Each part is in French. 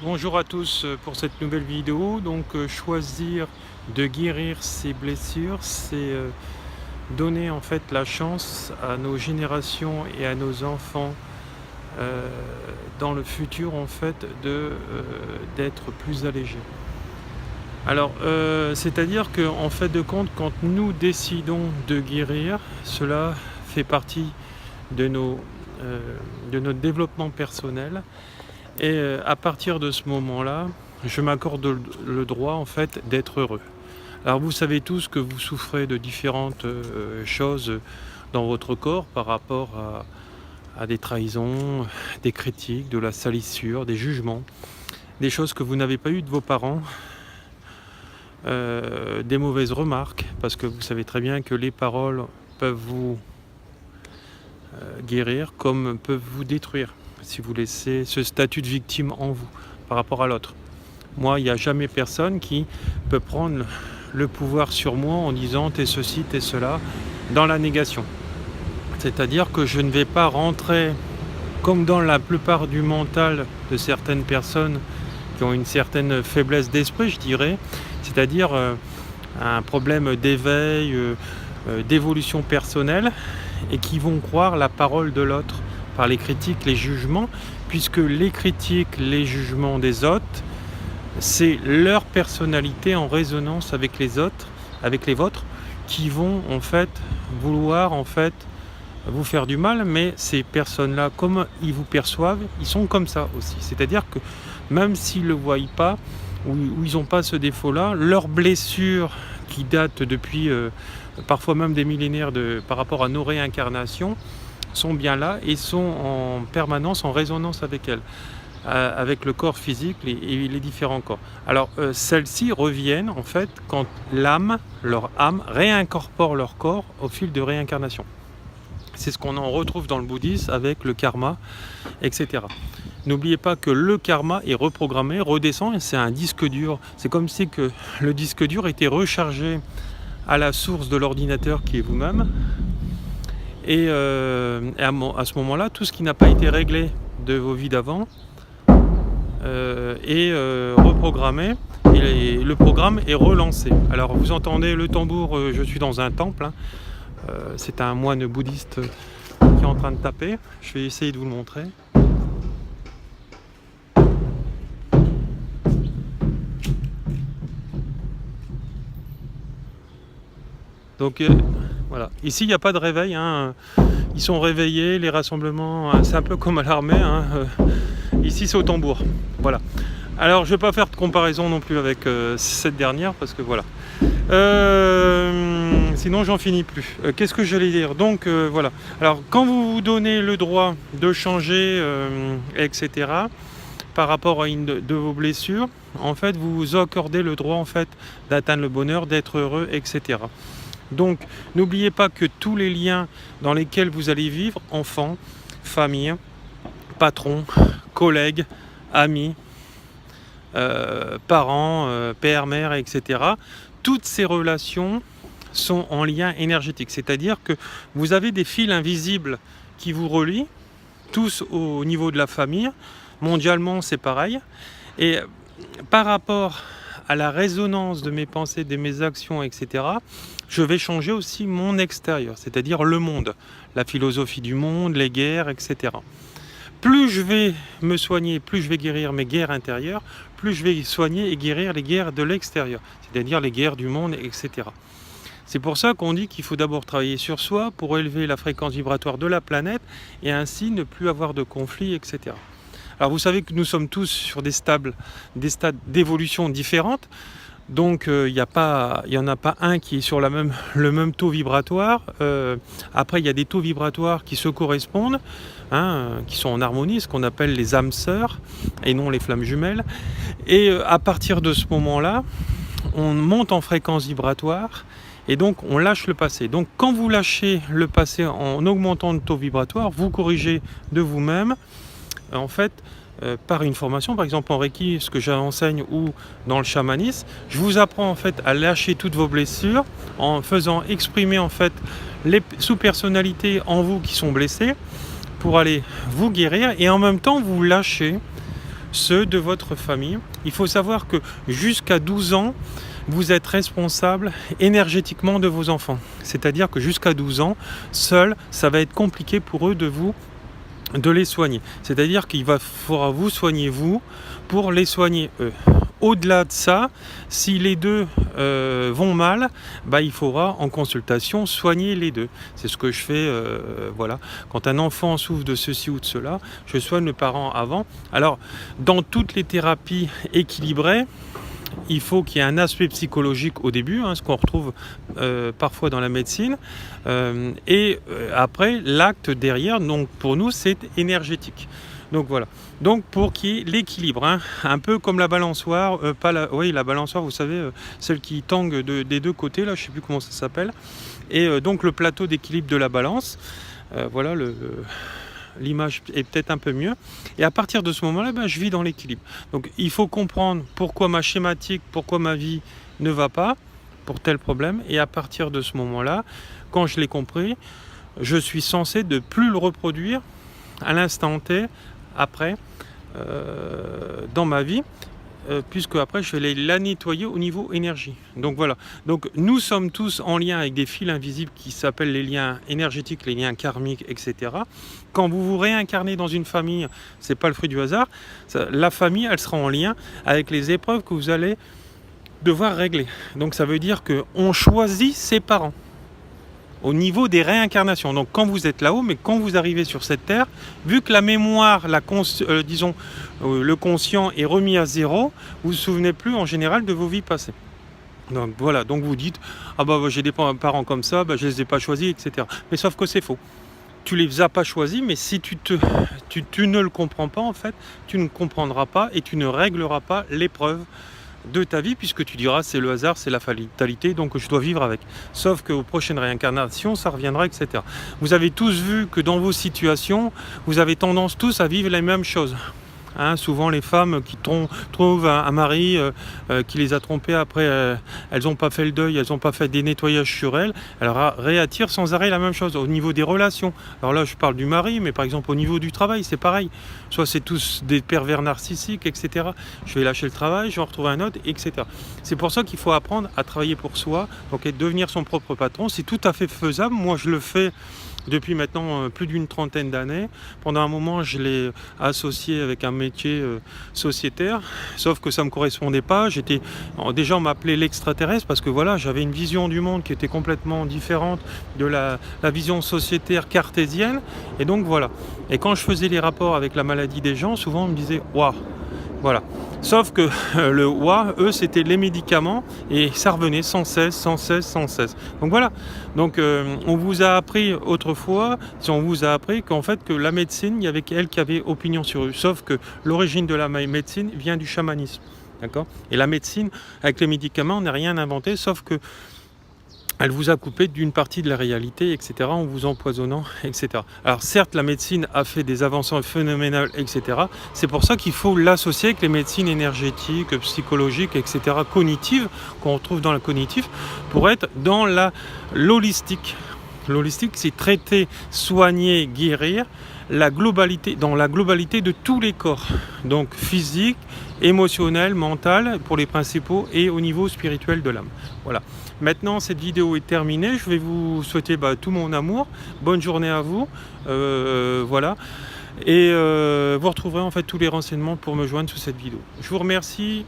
Bonjour à tous pour cette nouvelle vidéo. Choisir de guérir ses blessures, c'est donner en fait la chance à nos générations et à nos enfants euh, dans le futur en fait d'être plus allégés. C'est-à-dire que en fait de compte, quand nous décidons de guérir, cela fait partie de nos euh, de notre développement personnel. Et à partir de ce moment-là, je m'accorde le droit en fait d'être heureux. Alors vous savez tous que vous souffrez de différentes choses dans votre corps par rapport à des trahisons, des critiques, de la salissure, des jugements, des choses que vous n'avez pas eues de vos parents, des mauvaises remarques, parce que vous savez très bien que les paroles peuvent vous guérir comme peuvent vous détruire si vous laissez ce statut de victime en vous par rapport à l'autre. Moi, il n'y a jamais personne qui peut prendre le pouvoir sur moi en disant t'es ceci, t'es cela, dans la négation. C'est-à-dire que je ne vais pas rentrer, comme dans la plupart du mental de certaines personnes qui ont une certaine faiblesse d'esprit, je dirais, c'est-à-dire un problème d'éveil, d'évolution personnelle, et qui vont croire la parole de l'autre par les critiques, les jugements, puisque les critiques, les jugements des autres, c'est leur personnalité en résonance avec les autres, avec les vôtres, qui vont en fait vouloir en fait vous faire du mal, mais ces personnes-là, comme ils vous perçoivent, ils sont comme ça aussi. C'est-à-dire que même s'ils ne le voient pas, ou ils n'ont pas ce défaut-là, leurs blessures qui datent depuis parfois même des millénaires par rapport à nos réincarnations, sont bien là et sont en permanence en résonance avec elles, avec le corps physique et les différents corps. Alors celles-ci reviennent en fait quand leur âme réincorpore leur corps au fil de réincarnation. C'est ce qu'on en retrouve dans le bouddhisme avec le karma, etc. N'oubliez pas que le karma est reprogrammé, redescend, et c'est un disque dur. C'est comme si que le disque dur était rechargé à la source de l'ordinateur qui est vous-même. Et à ce moment-là, tout ce qui n'a pas été réglé de vos vies d'avant est reprogrammé et le programme est relancé. Alors vous entendez le tambour, je suis dans un temple, hein. C'est un moine bouddhiste qui est en train de taper. Je vais essayer de vous le montrer. Donc voilà, ici il n'y a pas de réveil, hein. Ils sont réveillés, les rassemblements, c'est un peu comme à l'armée, hein. Ici c'est au tambour, voilà. Alors je ne vais pas faire de comparaison non plus avec cette dernière parce que voilà. Sinon j'en finis plus. Qu'est-ce que j'allais dire? Donc voilà. Alors quand vous vous donnez le droit de changer, etc., par rapport à une de vos blessures, en fait vous vous accordez le droit en fait d'atteindre le bonheur, d'être heureux, etc. Donc n'oubliez pas que tous les liens dans lesquels vous allez vivre, enfants, famille, patron, collègues, amis, parents, père, mère, etc. Toutes ces relations sont en lien énergétique, c'est-à-dire que vous avez des fils invisibles qui vous relient, tous au niveau de la famille. Mondialement, c'est pareil. Et par rapport à la résonance de mes pensées, de mes actions, etc., je vais changer aussi mon extérieur, c'est-à-dire le monde, la philosophie du monde, les guerres, etc. Plus je vais me soigner, plus je vais guérir mes guerres intérieures, plus je vais soigner et guérir les guerres de l'extérieur, c'est-à-dire les guerres du monde, etc. C'est pour ça qu'on dit qu'il faut d'abord travailler sur soi pour élever la fréquence vibratoire de la planète et ainsi ne plus avoir de conflits, etc. Alors vous savez que nous sommes tous sur des stades d'évolution différentes. Donc il n'y en a pas un qui est sur le même taux vibratoire. Après il y a des taux vibratoires qui se correspondent, hein, qui sont en harmonie, ce qu'on appelle les âmes sœurs et non les flammes jumelles. Et à partir de ce moment-là, on monte en fréquence vibratoire et donc on lâche le passé. Donc quand vous lâchez le passé en augmentant le taux vibratoire, vous corrigez de vous-même en fait. Par une formation, par exemple en Reiki, ce que j'enseigne, ou dans le chamanisme, je vous apprends en fait à lâcher toutes vos blessures en faisant exprimer en fait les sous-personnalités en vous qui sont blessées pour aller vous guérir et en même temps vous lâcher ceux de votre famille. Il faut savoir que jusqu'à 12 ans, vous êtes responsable énergétiquement de vos enfants. C'est-à-dire que jusqu'à 12 ans, seul, ça va être compliqué pour eux de les soigner. C'est-à-dire qu'il faudra vous soigner vous pour les soigner eux. Au-delà de ça, si les deux vont mal, il faudra en consultation soigner les deux. C'est ce que je fais. Voilà. Quand un enfant souffre de ceci ou de cela, je soigne le parent avant. Alors, dans toutes les thérapies équilibrées, il faut qu'il y ait un aspect psychologique au début, ce qu'on retrouve parfois dans la médecine, et après l'acte derrière, donc pour nous c'est énergétique. Donc voilà. Donc pour qu'il y ait l'équilibre, un peu comme la balançoire, la balançoire, vous savez, celle qui tangue des deux côtés, là, je ne sais plus comment ça s'appelle, et donc le plateau d'équilibre de la balance, voilà l'image est peut-être un peu mieux. Et à partir de ce moment-là, je vis dans l'équilibre. Donc il faut comprendre pourquoi pourquoi ma vie ne va pas, pour tel problème. Et à partir de ce moment-là, quand je l'ai compris, je suis censé de plus le reproduire à l'instant T, après, dans ma vie. Puisque après je vais la nettoyer au niveau énergie. Donc voilà. Donc nous sommes tous en lien avec des fils invisibles qui s'appellent les liens énergétiques, les liens karmiques, etc. Quand vous vous réincarnez dans une famille, c'est pas le fruit du hasard. La famille, elle sera en lien avec les épreuves que vous allez devoir régler. Donc ça veut dire qu'on choisit ses parents au niveau des réincarnations. Donc quand vous êtes là-haut, mais quand vous arrivez sur cette terre, vu que la mémoire, le conscient est remis à zéro, vous ne vous souvenez plus en général de vos vies passées. Donc voilà, donc vous dites, j'ai des parents comme ça, je ne les ai pas choisis, etc. Mais sauf que c'est faux. Tu les as pas choisis, mais si tu ne le comprends pas, en fait, tu ne comprendras pas et tu ne régleras pas l'épreuve de ta vie, puisque tu diras c'est le hasard, c'est la fatalité, donc je dois vivre avec. Sauf qu'aux prochaines réincarnations, ça reviendra, etc. Vous avez tous vu que dans vos situations, vous avez tendance tous à vivre les mêmes choses. Souvent les femmes qui trouvent un mari qui les a trompées, après elles n'ont pas fait le deuil, elles n'ont pas fait des nettoyages sur elles, elles réattirent sans arrêt la même chose au niveau des relations. Alors là je parle du mari, mais par exemple au niveau du travail c'est pareil. Soit c'est tous des pervers narcissiques, etc. Je vais lâcher le travail, je vais en retrouver un autre, etc. C'est pour ça qu'il faut apprendre à travailler pour soi, donc devenir son propre patron. C'est tout à fait faisable. Moi je le fais depuis maintenant plus d'une trentaine d'années. Pendant un moment, je l'ai associé avec un métier sociétaire, sauf que ça ne me correspondait pas. Déjà, on m'appelait l'extraterrestre parce que voilà, j'avais une vision du monde qui était complètement différente de la vision sociétaire cartésienne. Et donc voilà. Et quand je faisais les rapports avec la maladie des gens, souvent on me disait « Waouh !» Voilà. Sauf que le eux, c'était les médicaments et ça revenait sans cesse. Donc voilà. Donc on vous a appris autrefois, on vous a appris qu'en fait que la médecine, il y avait elle qui avait opinion sur eux. Sauf que l'origine de la médecine vient du chamanisme. D'accord ? Et la médecine, avec les médicaments, on n'a rien inventé, sauf que elle vous a coupé d'une partie de la réalité, etc., en vous empoisonnant, etc. Alors certes, la médecine a fait des avancées phénoménales, etc. C'est pour ça qu'il faut l'associer avec les médecines énergétiques, psychologiques, etc., cognitives, qu'on retrouve dans la cognitive, pour être dans l'holistique. L'holistique, c'est traiter, soigner, guérir, dans la globalité de tous les corps. Donc physique, émotionnel, mental, pour les principaux, et au niveau spirituel de l'âme. Voilà. Maintenant, cette vidéo est terminée. Je vais vous souhaiter tout mon amour. Bonne journée à vous. Voilà. Et vous retrouverez en fait tous les renseignements pour me joindre sous cette vidéo. Je vous remercie.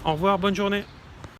Au revoir. Bonne journée.